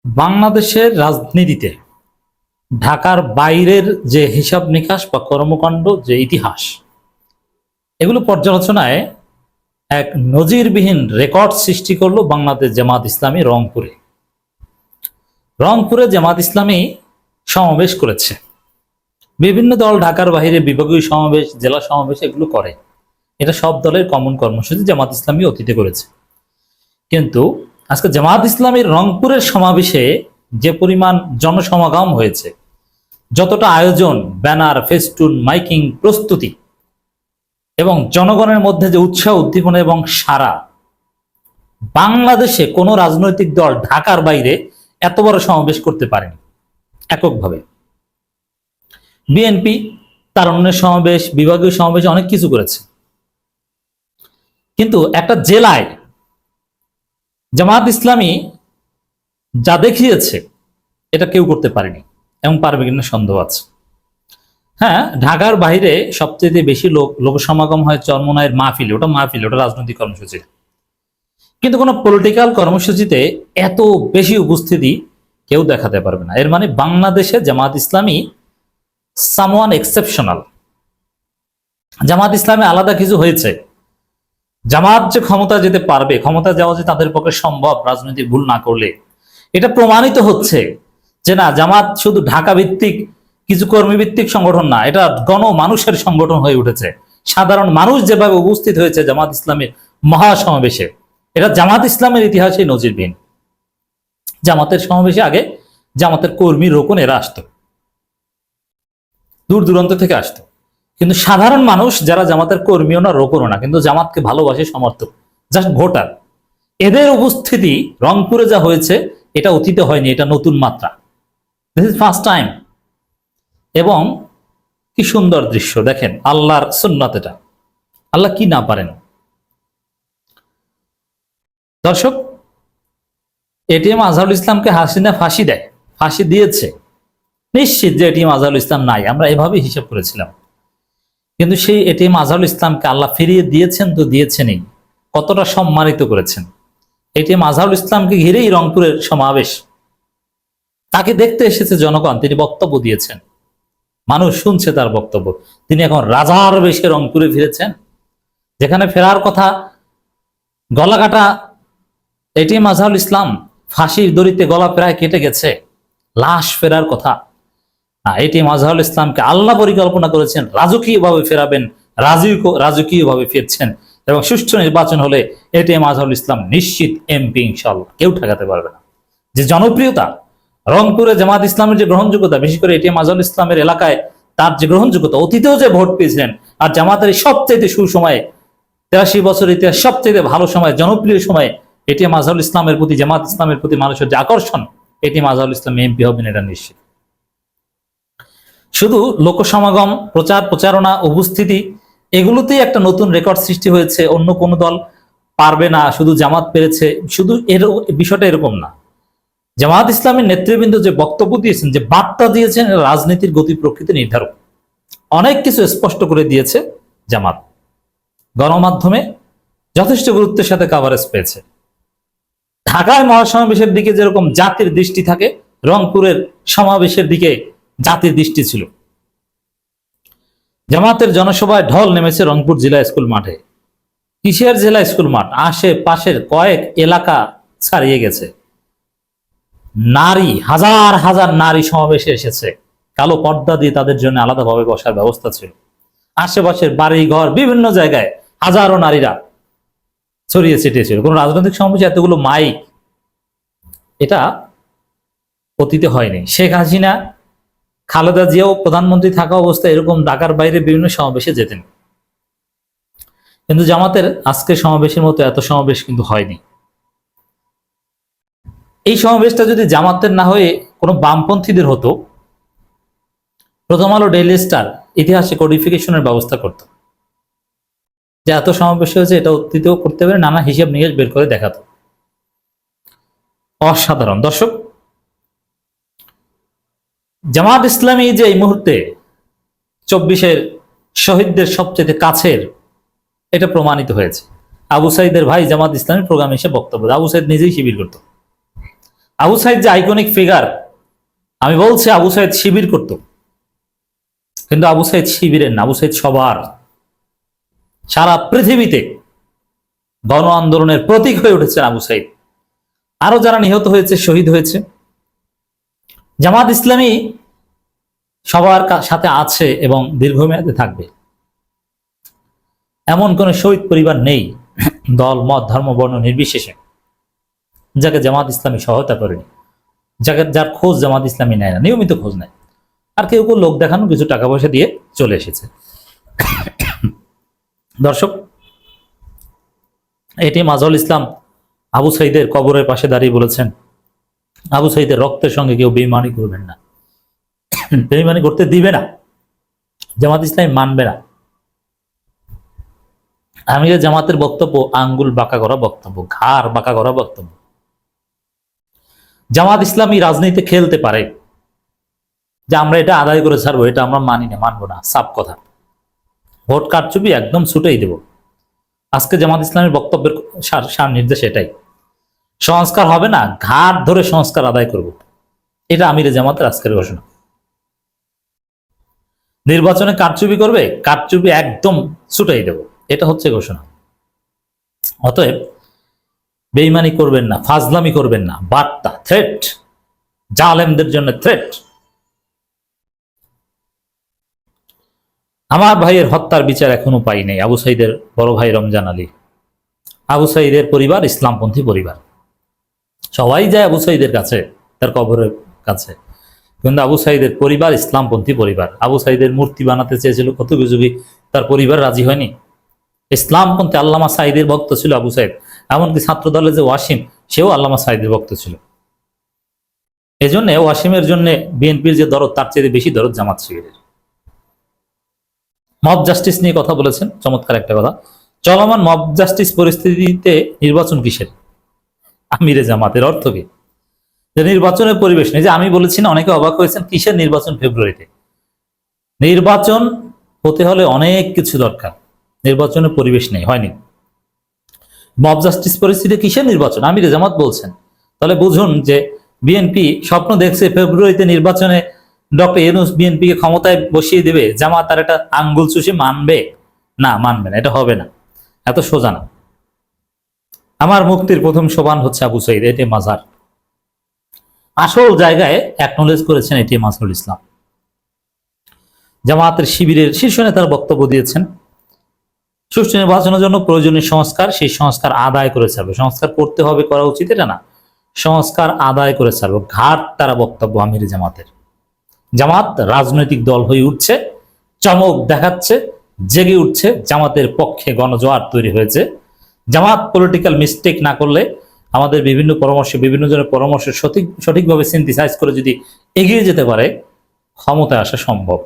বাংলাদেশের রাজনীতিতে ঢাকার বাইরের যে হিসাব নিকাশ বা কর্মকাণ্ড যে ইতিহাস এগুলো পর্যালোচনায় এক নজিরবিহীন রেকর্ড সৃষ্টি করলো বাংলাদেশ জামাত ইসলামী রংপুরে। রংপুরে জামাত ইসলামী সমাবেশ করেছে। বিভিন্ন দল ঢাকার বাইরে বিভাগীয় সমাবেশ, জেলা সমাবেশ এগুলো করে। এটা সব দলের কমন কর্মসূচি, জামাত ইসলামী অতীতে করেছে। কিন্তু আজকে জামাত ইসলামীর রংপুরের সমাবেশে যে পরিমাণ জনসমাগম হয়েছে, যতটা আয়োজন, ব্যানার, ফেস্টুন, মাইকিং, প্রস্তুতি এবং জনগণের মধ্যে যে উৎসাহ, উদ্দীপনা এবং সারা, বাংলাদেশে কোনো রাজনৈতিক দল ঢাকার বাইরে এত বড় সমাবেশ করতে পারেনি এককভাবে। বিএনপি তারুণ্যের সমাবেশ, বিভাগীয় সমাবেশ অনেক কিছু করেছে, কিন্তু একটা জেলায় জামাত ইসলামী যা দেখিয়েছে এটা কেউ করতে পারেনি এবং পারবে কিনা সন্দেহ আছে। হ্যাঁ, ঢাকার বাইরে সবচেয়ে বেশি লোক সমাগম হয় চরমোনাইয়ের মাহফিলে। ওটা মাহফিল, ওটা রাজনৈতিক কর্মসূচি। কিন্তু কোনো পলিটিক্যাল কর্মসূচিতে এত বেশি উপস্থিতি কেউ দেখাতে পারবে না। এর মানে বাংলাদেশে জামাত ইসলামী সামওয়ান এক্সেপশনাল। জামাত ইসলামী আলাদা কিছু হয়েছে। জামাত যে ক্ষমতা যেতে পারবে, ক্ষমতা যাওয়া যে তাদের পক্ষে সম্ভব রাজনৈতিক ভুল না করলে, এটা প্রমাণিত হচ্ছে যে না, জামাত শুধু ঢাকা ভিত্তিক কিছু কর্মী ভিত্তিক সংগঠন না, এটা গণমানুষের সংগঠন হয়ে উঠেছে। সাধারণ মানুষ যেভাবে উপস্থিত হয়েছে জামাত ইসলামের মহাসমাবেশে, এটা জামাত ইসলামের ইতিহাসে নজিরবিহীন। জামাতের সমাবেশে আগে জামাতের কর্মী রোকন এরা আসতো, দূর দূরান্ত থেকে আসতো, কিন্তু সাধারণ মানুষ যারা জামাতের কর্মীও না, রোকনও না, কিন্তু জামাতকে ভালোবাসে, সমর্থক, জাস্ট ভোটার, এদের উপস্থিতি রংপুরে যা হয়েছে এটা অতীতে হয়নি। এটা নতুন মাত্রা, দিস ইজ ফার্স্ট টাইম। এবং কি সুন্দর দৃশ্য দেখেন, আল্লাহর সুন্নাত। এটা আল্লাহ কি না পারেন। দর্শক, এটিএম আজহারুল ইসলামকে হাসিনা ফাঁসি দেয়, ফাঁসি দিয়েছে, নিশ্চিত যে এটিএম আজহারুল ইসলাম নাই, আমরা এভাবে হিসাব করেছিলাম। কিন্তু সেই এটিএম আজহারুল ইসলামকে আল্লাহ ফিরিয়ে দিয়েছেন তো দিয়েছেনই, কতটা সম্মানিত করেছেন। এটিএম আজহারুল ইসলামকে ঘিরেই রংপুরের সমাবেশ। তাকে দেখতে এসেছে জনগণ, তিনি বক্তব্য দিয়েছেন, মানুষ শুনছে তার বক্তব্য। তিনি এখন রাজার বেশে রংপুরে ফিরেছেন, যেখানে ফেরার কথা গলা কাটা এটিএম আজহারুল ইসলাম, ফাঁসির দড়িতে গলা প্রায় কেটে গেছে, লাশ ফেরার কথা। এটিএম আজহারুল ইসলামকে আল্লাহ পরিকল্পনা করেছেন রাজকীয়ভাবে ফেরাবেন, রাজকীয়ভাবে ফিরছেন, এবং সুষ্ঠু নির্বাচন হলে এটিএম আজহারুল ইসলাম নিশ্চিত এমপি, ইনশাল্লাহ, কেউ ঠেকাতে পারবে না। যে জনপ্রিয়তা, রংপুরে জামাত ইসলামের যে গ্রহণযোগ্যতা, বিশেষ করে এটিএম আজহারুল ইসলামের এলাকায় তার যে গ্রহণযোগ্যতা, অতীতেও যে ভোট পেয়েছিলেন, আর জামাতের সবচেয়ে সুসময়ে 83 বছর ইতিহাস সবচেয়ে ভালো সময়, জনপ্রিয় সময়ে এটিএম আজহারুল ইসলামের প্রতি, জামাত ইসলামের প্রতি মানুষের যে আকর্ষণ, এটিএম আজহারুল ইসলাম এমপি হবেন এটা নিশ্চিত। শুধু লোকসমাগম, প্রচার প্রচারণা, উপস্থিতি, এগুলোতেই একটা নতুন রেকর্ড সৃষ্টি হয়েছে। অন্য কোনো দল পারবে না, শুধু জামাত পেরেছে, শুধু এর বিষয়টা এরকম না। জামাত ইসলামের নেতৃবৃন্দ যে বক্তব্য দিয়েছেন, যে বার্তা দিয়েছেন, রাজনীতির গতি প্রকৃতি নির্ধারক। অনেক কিছু স্পষ্ট করে দিয়েছে জামাত। গণমাধ্যমে যথেষ্ট গুরুত্বের সাথে কাভারেজ পেয়েছে। ঢাকায় মহাসমাবেশের দিকে যেরকম জাতির দৃষ্টি থাকে, রংপুরের সমাবেশের দিকে জাতির দৃষ্টি ছিল। জামাতের জনসভায় ঢল নেমেছে রংপুর জেলা স্কুল মাঠে। কিসের জেলা স্কুল মাঠ, আশেপাশের কয়েক এলাকা ছাড়িয়ে গেছে। নারী, হাজার হাজার নারী সমাবেশে এসেছে। কালো পর্দা দিয়ে তাদের জন্য আলাদাভাবে বসার ব্যবস্থা ছিল। আশেপাশের বাড়ি ঘর, বিভিন্ন জায়গায় হাজারো নারীরা ছড়িয়ে ছিটিয়ে ছিল। কোন রাজনৈতিক সমাবেশে এতগুলো মাইক, এটা অতীতে হয়নি। শেখ হাসিনা, খালেদা জিয়াও প্রধানমন্ত্রী থাকা অবস্থায় এরকম ঢাকার বাইরে বিভিন্ন সমাবেশে যেতেন, কিন্তু জামাতের আজকের সমাবেশের মতো এত সমাবেশ কিন্তু হয়নি। এই সমাবেশটা যদি জামাতের না হয়ে কোনো বামপন্থীদের হতো, প্রথম আলো, ডেইলি স্টার ইতিহাসে কোডিফিকেশনের ব্যবস্থা করত, যে এত সমাবেশ হয়েছে, এটা অতীতেও করতে পারে, নানা হিসাব নিকাশ বের করে দেখাতো। অসাধারণ। দর্শক, জামাত ইসলামী যে এই মুহূর্তে 24-এর শহীদদের সবচেয়ে কাছের, এটা প্রমাণিত হয়েছে। আবু সাইদের ভাই জামাত ইসলামী প্রোগ্রামে এসে বক্তব্য, আবু সাইদ নিজেই শিবির করত, আবু সাইদ যে আইকনিক ফিগার, আমি বলছি আবু সাইদ শিবির করত, কিন্তু আবু সাইদ শিবিরের না, আবু সাইদ সবার। সারা পৃথিবীতে গণ আন্দোলনের প্রতীক হয়ে উঠেছেন আবু সাইদ। আরো যারা নিহত হয়েছে, শহীদ হয়েছে, জামাত ইসলামী সবার সাথে আছে এবং দীর্ঘমেয়াদে থাকবে। এমন কোন শহীদ পরিবার নেই দল মত ধর্ম বর্ণ নির্বিশেষে যাকে জামাত ইসলামী সহায়তা করেনি, যার খোঁজ জামাত ইসলামী নেয় না, নিয়মিত খোঁজ নেয়। আর কেউ কেউ লোক দেখানো, কিছু টাকা পয়সা দিয়ে চলে এসেছে। দর্শক, এটি মাজহারুল ইসলাম আবু সাইদের কবরের পাশে দাঁড়িয়ে বলেছেন, আবু সাইদের রক্তের সঙ্গে কেউ বেঈমানি করবেন না, বেঈমানি করতে দিবে না, জামাত ইসলামী মানবে না। আমিরে জামাতের বক্তব্য আঙ্গুল বাঁকা করা বক্তব্য, ঘাড় বাঁকা করা বক্তব্য। জামাত ইসলামী রাজনীতিতে খেলতে পারে যে আমরা এটা আদায় করে ছাড়বো, এটা আমরা মানি না, মানবো না, সাফ কথা। ভোট কারচুপি একদম ছুটেই দেব। আজকে জামাত ইসলামের বক্তব্যের সার নির্দেশ এটাই, সংস্কার হবে না, ঘাট ধরে সংস্কার আদায় করব, এটা আমিরে জামাতের আজকের ঘোষণা। নির্বাচনে কারচুপি করবে, কারচুপি একদম ছুটেই দেব, এটা হচ্ছে ঘোষণা। অতএব বেঈমানি করবেন না, ফাজলামি করবেন না, বার্তা, থ্রেট, জালেমদের জন্য থ্রেট। আমার ভাইয়ের হত্যার বিচার এখনো পাই নাই আবু সাইদের বড় ভাই রমজান আলী। আবু সাইদের পরিবার ইসলামপন্থী পরিবার, সবাই যায় আবু সাইদের কাছে, তার কবরের কাছে, কিন্তু আবু সাইদের পরিবার ইসলামপন্থী পরিবার। আবু সাইদের মূর্তি বানাতে চেয়েছিল কত যুগে, তার পরিবার রাজি হয়নি। ইসলামপন্থী আল্লামা সাইদের ভক্ত ছিল আবু সাইদ, এমনকি ছাত্র দলের যে ওয়াসিম, সেও আল্লামা সাইদের ভক্ত ছিল। এজন্য ওয়াসিমের জন্য বিএনপির যে দরদ, তার চেয়ে বেশি দরদ জামাত শিবিরের। মব জাস্টিস নিয়ে কথা বলেছেন, চমৎকার একটা কথা। চলমান মব জাস্টিস পরিস্থিতিতে নির্বাচন কিসের? আমিরে জামাতের অর্থ কি? যে নির্বাচনের পরিবেশ নেই। যে আমি বলেছি না, অনেকে অবাক হয়েছেন, কিসের নির্বাচন ফেব্রুয়ারিতে? নির্বাচন হতে হলে অনেক কিছু দরকার, নির্বাচনের পরিবেশ নেই, হয়নি। মব জাস্টিস পরিস্থিতি কিসের নির্বাচন? আমিরে জামাত বলছেন। তাহলে বুঝুন যে বিএনপি স্বপ্ন দেখছে ফেব্রুয়ারিতে নির্বাচনে ডক্টর ইউনূস বিএনপিকে ক্ষমতায় বসিয়ে দেবে, জামাত তার একটা আঙ্গুল চুষে মানবে না, মানবে না, এটা হবে না, এত সোজা না। আমার মুক্তির প্রথম সোপান হচ্ছে আবু সাইদ, এটি মাজার। আসল জায়গায় অ্যাকনোলেজ করেছেন এটি মাজহারুল ইসলাম। জামাতের শিবিরের শীর্ষ নেতার বক্তব্য দিয়েছেন, সুষ্ঠু নির্বাচনের জন্য প্রয়োজনীয় সংস্কার, সেই সংস্কার আদায় করে ছাড়বে। সংস্কার করতে হবে, করা উচিত এটা না, সংস্কার আদায় করে ছাড়বে, ঘাট তারা বক্তব্য আমির জামাতের। জামাত রাজনৈতিক দল হয়ে উঠছে, চমক দেখাচ্ছে, জেগে উঠছে, জামাতের পক্ষে গণজোয়ার তৈরি হয়েছে। জামাত পলিটিক্যাল মিস্টেক না করলে, আমাদের বিভিন্ন পরামর্শ, বিভিন্ন জনের পরামর্শ সঠিকভাবে সিনথেসাইজ করে যদি এগিয়ে যেতে পারে, ক্ষমতায় আসা সম্ভব।